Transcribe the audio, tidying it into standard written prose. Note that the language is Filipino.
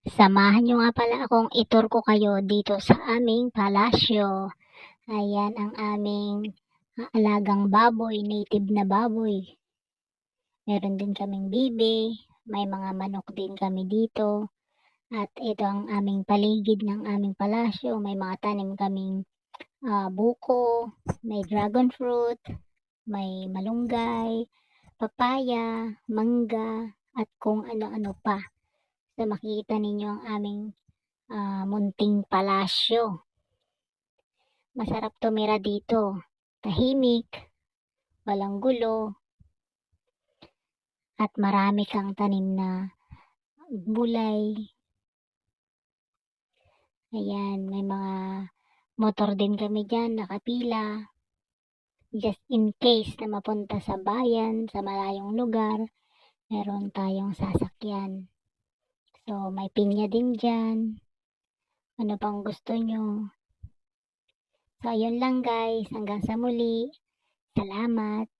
Samahan niyo nga pala akong i-tour ko kayo dito sa aming palasyo. Ayan ang aming alagang baboy, native na baboy. Meron din kaming bibe, may mga manok din kami dito. At ito ang aming paligid ng aming palasyo. May mga tanim kaming buko, may dragon fruit, may malunggay, papaya, mangga, at kung ano-ano pa. So makikita ninyo ang aming munting palasyo. Masarap tumira dito. Tahimik, walang gulo, at marami kang tanim na gulay. Ayan, may mga motor din kami dyan, nakapila. Just in case na mapunta sa bayan, sa malayong lugar, meron tayong sasakyan. So, may pinya din dyan. Ano pang gusto nyo? So, ayun lang guys. Hanggang sa muli. Salamat.